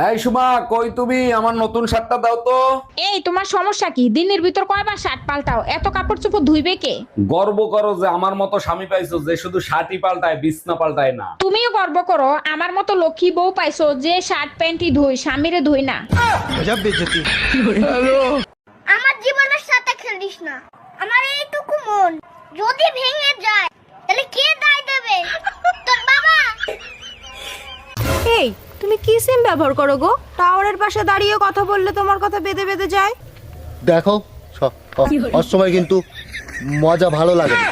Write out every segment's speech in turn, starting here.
এই সুমা, কই তুমি? আমার নতুন শার্টটা দাও তো। এই তোমার সমস্যা কি? দিনের ভিতর কয়বার শার্ট পাল্টাও? এত কাপড় চোপড় ধুইবে কে? গর্ব করো যে আমার মতো স্বামী পাইছো যে শুধু শার্টই পাল্টায়, বিছনা পাল্টায় না। তুমিও গর্ব করো আমার মতো লক্ষ্মী বউ পাইছো যে শার্ট প্যান্টই ধুই, স্বামীরে ধুই না। আমার জীবনের সাথে খেলিস না। আমার এইটুকু মন যদি ভেঙে যায় তাহলে কে দায় দেবে? তোর বাবা। এই তুমি কি সিম ব্যবহার করো গো? টাওয়ারের পাশে দাঁড়িয়ে কথা বললে তোমার কথা বেঁধে বেঁধে যায়। দেখো সময় কিন্তু মজা ভালো লাগে না।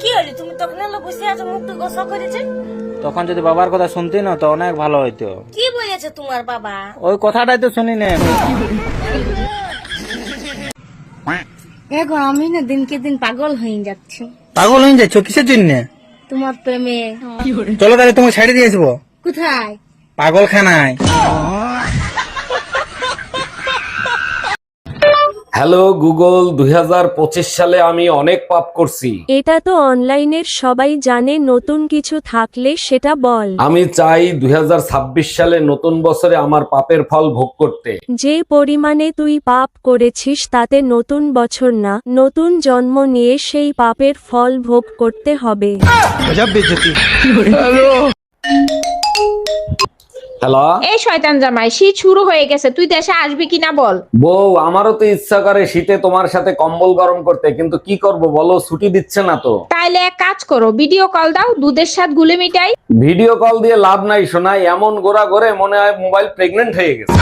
কি হলো তুমি তখন এলো বসে আছো, মুখটা গোসা করেছে? তখন যদি বাবার কথা শুনতি না তো অনেক ভালো হইতো। কি বলেছে তোমার বাবা? ওই কথাটাই তো শুনি না। দেখো আমি না দিনকে দিন পাগল হয়ে যাচ্ছি পাগল হয়ে যাচ্ছ কিসের জন্য? তোমার প্রেমে। চলো তাহলে তোমাকে ছেড়ে দিয়ে আসবো কোথায়? পাগলখানায়। হ্যালো গুগল, 2025 সালে আমি অনেক পাপ করছি। এটা তো অনলাইনের সবাই জানে, নতুন কিছু থাকলে সেটা বল। আমি চাই 2026 সালে নতুন বছরে আমার পাপের ফল ভোগ করতে। যে পরিমাণে তুই পাপ করেছিস তাতে নতুন বছর না, নতুন জন্ম নিয়ে সেই পাপের ফল ভোগ করতে হবে। হ্যালো এই শয়তান জামাই, শীত শুরু হয়ে গেছে, তুই দেশে আসবি কিনা বল। বউ, আমারও তো ইচ্ছা করে শীতে তোমার সাথে কম্বল গরম করতে, কিন্তু কি করব বলো, ছুটি দিচ্ছে না তো। তাইলে এক কাজ করো, ভিডিও কল দাও, দুধের সাথে গুলে মিটাই। ভিডিও কল দিয়ে লাভ নাই শোনাই, এমন গোড়া ঘরে মনে হয় মোবাইল প্রেগনেন্ট হয়ে গেছে।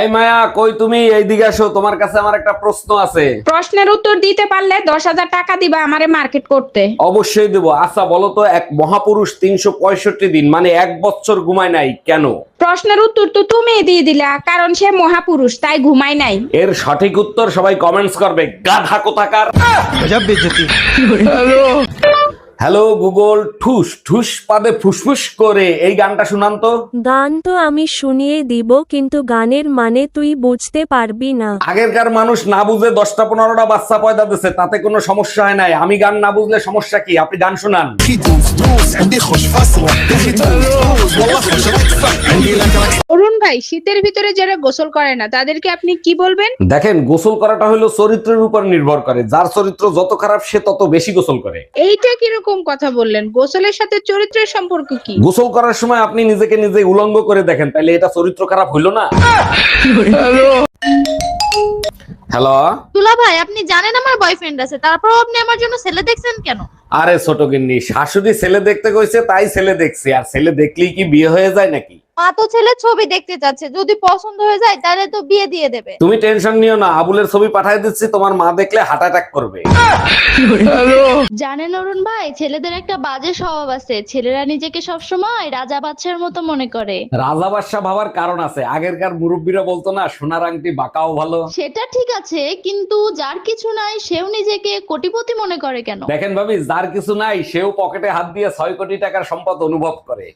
এই মায়া, কই তুমি? এইদিকে আসো, তোমার কাছে আমার একটা প্রশ্ন আছে। প্রশ্নের উত্তর দিতে পারলে 10,000 টাকা দিবা আমারে মার্কেট করতে। অবশ্যই দেবো। আচ্ছা বলো তো, এক মহাপুরুষ 365 দিন মানে 1 বছর ঘুমায় নাই কেন? প্রশ্নের উত্তর তো তুমি দিয়ে দিলা, কারণ সে মহাপুরুষ তাই ঘুমায় নাই। এর সঠিক উত্তর সবাই কমেন্টস করবে, গাধা কোথাকার। হ্যালো গুগল, ঠুস ঠুস পাদে ফুসফুস করে এই গানটা শুনান তো। গান তো আমি শুনিয়ে দিব, কিন্তু গানের মানে তুই বুঝতে পারবি না। আগেরকার মানুষ না বুঝে 10টা-15টা বাচ্চা পয়দা দিচ্ছে, তাতে কোনো সমস্যা হয় নাই। আমি গান না বুঝলে সমস্যা কি? আপনি গান শুনান। অরুণ ভাই, শীতের ভিতরে যারা গোসল করে না তাদেরকে আপনি কি বলবেন? দেখেন, গোসল করাটা হলো চরিত্রের উপর নির্ভর করে। যার চরিত্র যত খারাপ সে তত বেশি গোসল করে। এইটা কিরকম কথা বললেন? গোসলের সাথে চরিত্রের সম্পর্ক কি? গোসল করার সময় আপনি নিজেকে নিজে উলঙ্গ করে দেখেন, তাইলে এটা চরিত্র খারাপ হইলো না? হ্যালো দুলা ভাই, আপনি জানেন আমার বয়ফ্রেন্ড আছে, তারপর আপনি আমার জন্য ছেলে দেখছেন কেন? আরে ছোট গিন্নি, শাশুড়ি ছেলে দেখতে কইছে তাই ছেলে দেখছি। আর ছেলে দেখলেই কি বিয়ে হয়ে যায় নাকি? মা তো ছেলে ছবি দেখতে চাচ্ছে, যদি পছন্দ হয়ে যায় তাহলে তো বিয়ে দিয়ে দেবে। তুমি টেনশন নিও না, আবুলের ছবি পাঠিয়ে দিচ্ছি, তোমার মা দেখলে হার্ট অ্যাটাক করবে। জানেন অরুণ ভাই, ছেলেদের একটা বাজে স্বভাব আছে, ছেলেরা নিজেকে সবসময় রাজা বাদশার মতো মনে করে। রাজা বাদশা ভাবার কারণ আছে। আগেরকার মুরব্বীরা বলতো না, সোনার আংটি বাঁকাও ভালো। সেটা ঠিক আছে, কিন্তু যার কিছু নাই সেও নিজেকে কোটিপতি মনে করে কেন? দেখেন ভাবি, যার কিছু নাই সেও পকেটে হাত দিয়ে 6 কোটি টাকার সম্পদ অনুভব করে।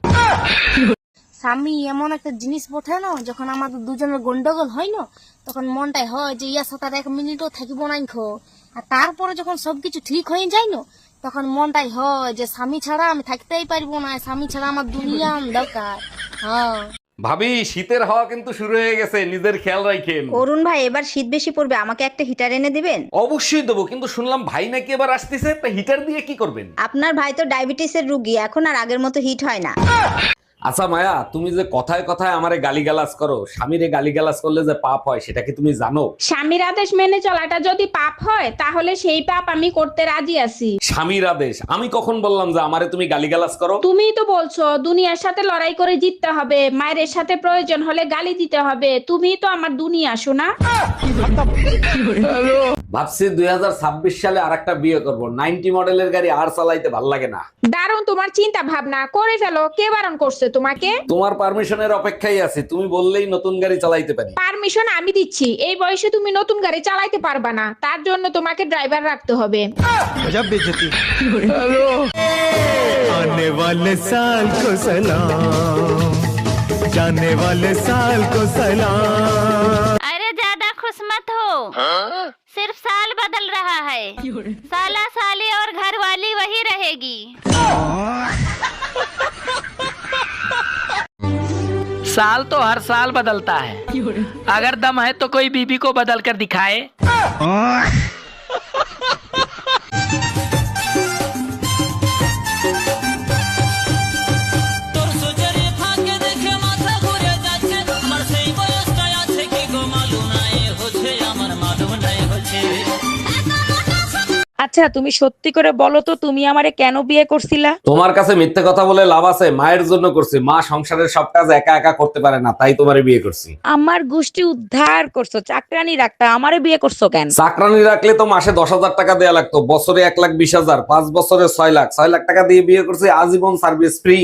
স্বামী এমন একটা জিনিস বোঝে না, যখন আমাদের দুজনের গন্ডগোল হয় না তখন মনটাই হয় যে ইয়ার সাথে আর 1 মিনিটও থাকিব নাই খো। আর তারপরে যখন সবকিছু ঠিক হয়ে যায় না তখন মনটাই হয় যে স্বামী ছাড়া আমি থাকতেই পারবো না, স্বামী ছাড়া আমার দুনিয়া দরকার। হ্যাঁ ভাবি, শীতের হাওয়া কিন্তু শুরু হয়ে গেছে, নিজের খেয়াল রাখেন। অরুণ ভাই, এবার শীত বেশি পড়বে, আমাকে একটা হিটার এনে দিবেন? অবশ্যই দেবো, কিন্তু শুনলাম ভাই নাকি এবার আসতেছে, তা হিটার দিয়ে কি করবেন? আপনার ভাই তো ডায়াবেটিসের রুগী, এখন আর আগের মতো হিট হয় না। আচ্ছা মায়া, তুমি যে কথায় কথায় আমারে গালিগালাজ করো, স্বামীরে গালিগালাজ করলে যে পাপ হয় সেটা কি তুমি জানো? স্বামীর আদেশ মেনে চলাটা যদি পাপ হয় তাহলে সেই পাপ আমি করতে রাজি আছি। স্বামীর আদেশ? আমি কখন বললাম যে আমারে তুমি গালিগালাজ করো? তুমিই তো বলছো দুনিয়ার সাথে লড়াই করে জিততে হবে, মায়ের সাথে প্রয়োজন হলে গালি দিতে হবে। তুমিই তো আমার দুনিয়া, শোনা। ভাবছি 2026 সালে আরেকটা বিয়ে করব। 90 মডেলের গাড়ি আর চালাইতে ভাল লাগে না। দারুণ তোমার চিন্তা ভাবনা, করে ফেলো। কে বারণ করছে তোমাকে? তোমার পারমিশনের অপেক্ষায় আছি, তুমি বললেই নতুন গাড়ি চালাইতে পারি। পারমিশন আমি দিচ্ছি। এই বয়সে তুমি নতুন গাড়ি চালাইতে পারবা না, তার জন্য তোমাকে ড্রাইভার রাখতে হবে। आने वाले साल को सलाम, जाने वाले साल को सलाम। अरे ज्यादा खुश मत हो, सिर्फ साल बदल रहा है। साला साली और घरवाली वही रहेगी। साल तो हर साल बदलता है, अगर दम है तो कोई बीबी को बदल कर दिखाए। আচ্ছা তুমি সত্যি করে বলো তো তুমি আমারে কেন বিয়ে করছিলা? তোমার কাছে মিথ্যে কথা বলে লাভ আছে? মায়ের জন্য করছি, মা সংসারের সব কাজ একা একা করতে পারে না, তাই তোমারে বিয়ে করছি। আমার গোষ্ঠী উদ্ধার করছো, চাকরানি রাখতা, আমারে বিয়ে করছো কেন? চাকরানি রাখলে তো মাসে 10,000 টাকা দেয়া লাগতো, বছরে 1,20,000, 5 বছরে 6 লাখ। 6 লাখ টাকা দিয়ে বিয়ে করছি, আজীবন সার্ভিস ফ্রি।